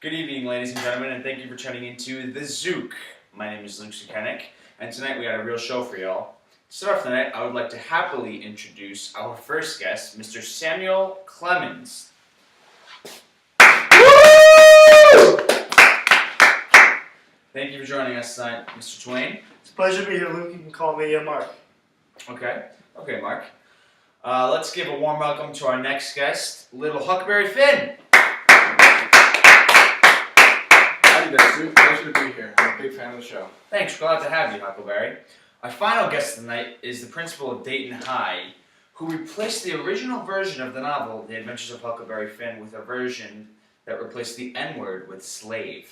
Good evening, ladies and gentlemen, and thank you for tuning into the Zook. My name is Suikenik, and tonight we got a real show for y'all. To start off the night, I would like to happily introduce our first guest, Mr. Samuel Clemens. Thank you for joining us tonight, Mr. Twain. It's a pleasure to be here, Luke. You can call me Mark. Okay, Mark. Let's give a warm welcome to our next guest, little Huckleberry Finn. Howdy there, Zook. Pleasure to be here. I'm a big fan of the show. Thanks, glad to have you, Huckleberry. Our final guest tonight is the principal of Dayton High, who replaced the original version of the novel, The Adventures of Huckleberry Finn, with a version that replaced the N-word with slave.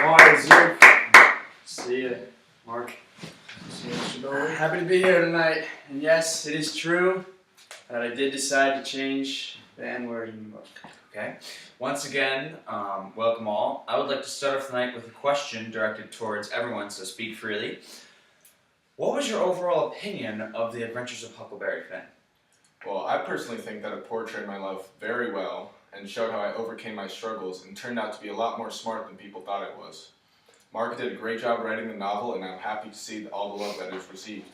Morning, Zook. See you, Mark. See you, Mr. Belding. Happy to be here tonight. And yes, it is true that I did decide to change the N-word in the book. Okay. Once again, welcome all. I would like to start off tonight with a question directed towards everyone, so speak freely. What was your overall opinion of The Adventures of Huckleberry Finn? Well, I personally think that it portrayed my life very well and showed how I overcame my struggles and turned out to be a lot more smart than people thought I was. Mark did a great job writing the novel, and I'm happy to see all the love that it's received.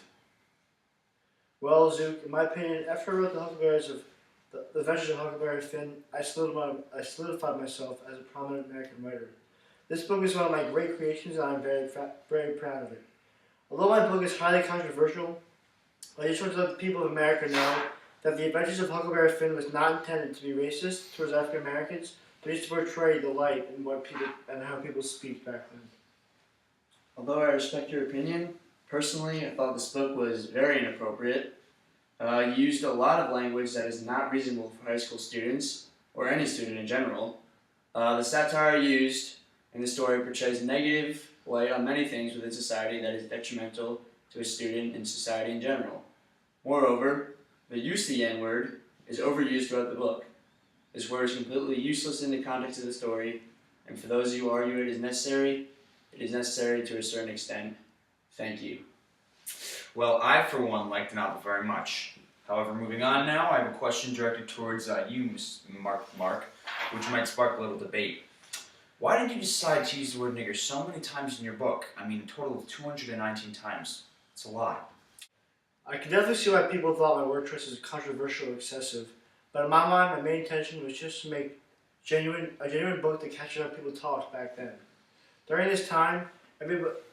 Well, Zook, in my opinion, after I wrote The Adventures of Huckleberry Finn, I solidified myself as a prominent American writer. This book is one of my great creations, and I'm very proud of it. Although my book is highly controversial, I just want to let the people of America know that The Adventures of Huckleberry Finn was not intended to be racist towards African Americans, but just to portray the light and how people speak back then. Although I respect your opinion, personally, I thought this book was very inappropriate. You used a lot of language that is not reasonable for high school students, or any student in general. The satire used in the story portrays a negative light on many things within society that is detrimental to a student and society in general. Moreover, the use of the N-word is overused throughout the book. This word is completely useless in the context of the story, and for those who argue it is necessary to a certain extent. Thank you. Well, I, for one, like the novel very much. However, moving on now, I have a question directed towards you, Mark, which might spark a little debate. Why did you decide to use the word nigger so many times in your book? I mean, a total of 219 times. It's a lot. I can definitely see why people thought my word choice was controversial or excessive, but in my mind, my main intention was just to make a genuine book that captured how people talked back then. During this time,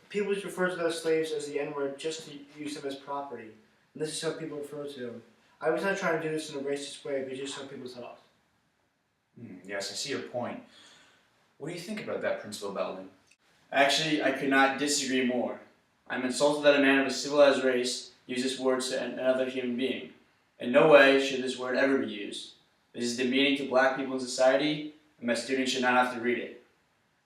people just referred to those slaves as the N-word just to use them as property, and this is how people refer to them. I was not trying to do this in a racist way, but just how people talked. Yes, I see your point. What do you think about that, Principal Belding? Actually, I could not disagree more. I'm insulted that a man of a civilized race uses words to another human being. In no way should this word ever be used. This is demeaning to black people in society, and my students should not have to read it.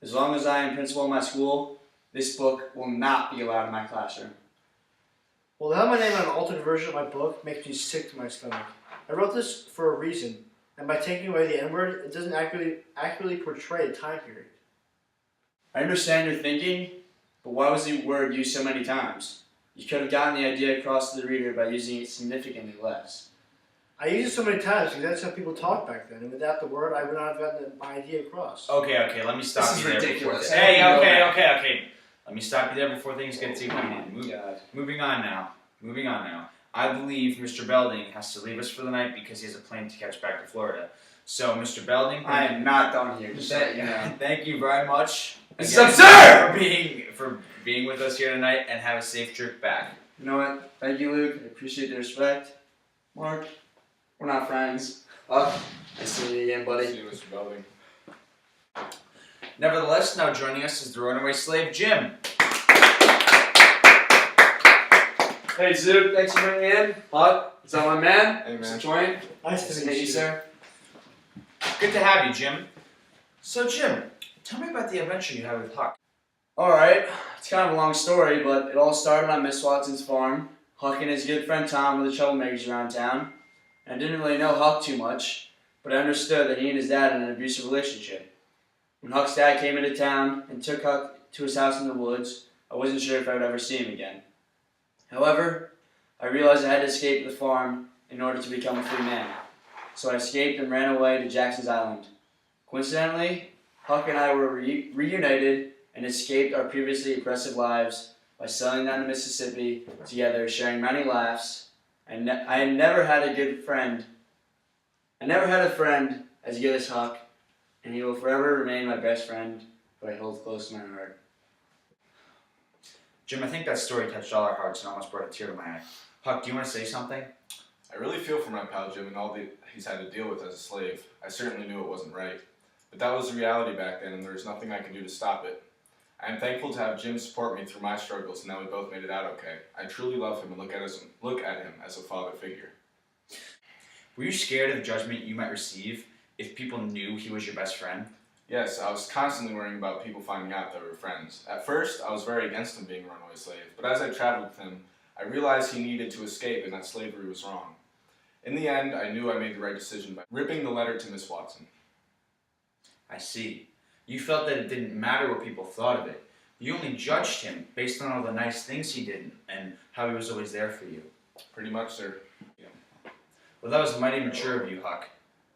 As long as I am principal in my school, this book will not be allowed in my classroom. Well, to have my name on an alternate version of my book makes me sick to my stomach. I wrote this for a reason, and by taking away the N-word, it doesn't accurately portray the time period. I understand your thinking, but why was the word used so many times? You could have gotten the idea across to the reader by using it significantly less. I used it so many times because that's how people talked back then, and without the word, I would not have gotten my idea across. Okay, let me stop This you is there. ridiculous. Hey, okay. Let me stop you there before things get too heated. Moving on now. I believe Mr. Belding has to leave us for the night because he has a plane to catch back to Florida. So, Mr. Belding, I am not done here. Just let you know. thank you very much This again is absurd! for being with us here tonight, and have a safe trip back. You know what? Thank you, Luke. I appreciate the respect. Mark, we're not friends. Huck, nice to meet you again, buddy. See you, Mr. Belding. Nevertheless, now joining us is the runaway slave, Jim. Hey Zook, thanks for bringing me in. Huck, is that my man? Hey, man. Mr. Twain. Nice to meet you, sir. Good to have you, Jim. So, Jim, tell me about the adventure you had with Huck. Alright, it's kind of a long story, but it all started on Miss Watson's farm. Huck and his good friend Tom were the troublemakers around town. And I didn't really know Huck too much, but I understood that he and his dad had an abusive relationship. When Huck's dad came into town and took Huck to his house in the woods, I wasn't sure if I would ever see him again. However, I realized I had to escape the farm in order to become a free man. so I escaped and ran away to Jackson's Island. Coincidentally, Huck and I were reunited and escaped our previously oppressive lives by sailing down the Mississippi together, sharing many laughs. I had never had a good friend. I never had a friend as good as Huck, and he will forever remain my best friend, who I hold close to my heart. Jim, I think that story touched all our hearts and almost brought a tear to my eye. Huck, do you want to say something? I really feel for my pal Jim and all that he's had to deal with as a slave. I certainly knew it wasn't right. But that was the reality back then, and there was nothing I could do to stop it. I am thankful to have Jim support me through my struggles, and that we both made it out okay. I truly love him and look at him as a father figure. Were you scared of the judgment you might receive if people knew he was your best friend? Yes, I was constantly worrying about people finding out that we were friends. At first, I was very against him being a runaway slave, but as I traveled with him, I realized he needed to escape and that slavery was wrong. In the end, I knew I made the right decision by ripping the letter to Miss Watson. I see. You felt that it didn't matter what people thought of it. You only judged him based on all the nice things he did and how he was always there for you. Pretty much, sir. Well, that was mighty mature of you, Huck.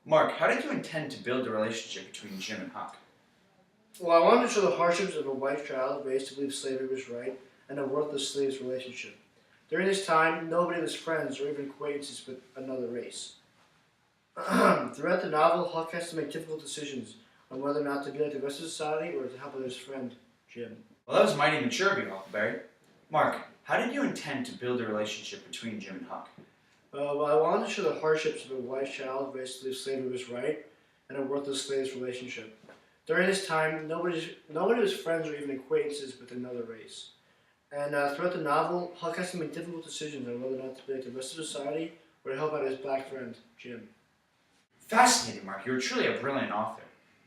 Mark, how did you intend to build a relationship between Jim and Huck? Well, I wanted to show the hardships of a white child raised to believe slavery was right and a worthless slave's relationship. During this time, nobody was friends or even acquaintances with another race. Throughout the novel, Huck has to make difficult decisions on whether or not to be like the rest of society or to help out his friend, Jim. Well, that was mighty mature of you, Huckleberry. Mark, how did you intend to build a relationship between Jim and Huck? Well, I wanted to show the hardships of a white child raised to believe slavery was right and a worthless slave's relationship. During this time, nobody was friends or even acquaintances with another race. And throughout the novel, Huck has to make difficult decisions on whether or not to be like the rest of society or to help out his black friend, Jim. Fascinating, Mark. You're truly a brilliant author.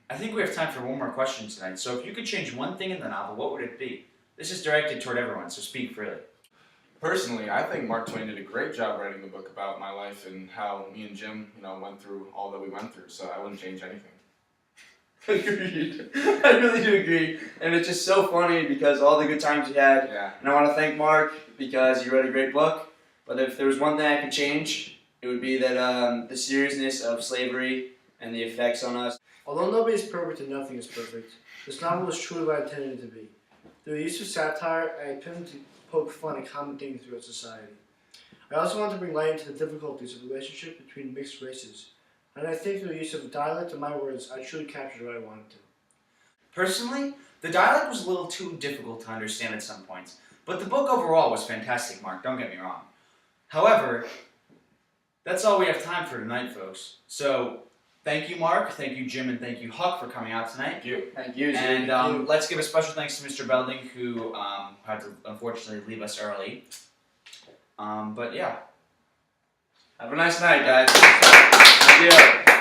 I think we have time for one more question tonight, so if you could change one thing in the novel, what would it be? This is directed toward everyone, so speak freely. Personally, I think Mark Twain did a great job writing the book about my life and how me and Jim, went through all that we went through, so I wouldn't change anything. Agreed. I really do agree. And it's just so funny because all the good times we had. Yeah. And I want to thank Mark because he wrote a great book. But if there was one thing I could change, it would be that the seriousness of slavery and the effects on us. Although nobody is perfect and nothing is perfect, this novel was truly what I intended it to be. Through the use of satire, I intended to poke fun at common things throughout society. I also wanted to bring light into the difficulties of the relationship between mixed races. And I think through the use of dialect and my words, I truly captured what I wanted to. Personally, the dialect was a little too difficult to understand at some points, but the book overall was fantastic, Mark, don't get me wrong. However, that's all we have time for tonight, folks. So, thank you, Mark, thank you, Jim, and thank you, Huck, for coming out tonight. Thank you. Thank you. And let's give a special thanks to Mr. Belding, who had to unfortunately leave us early. But yeah. Have a nice night, guys. Thank you.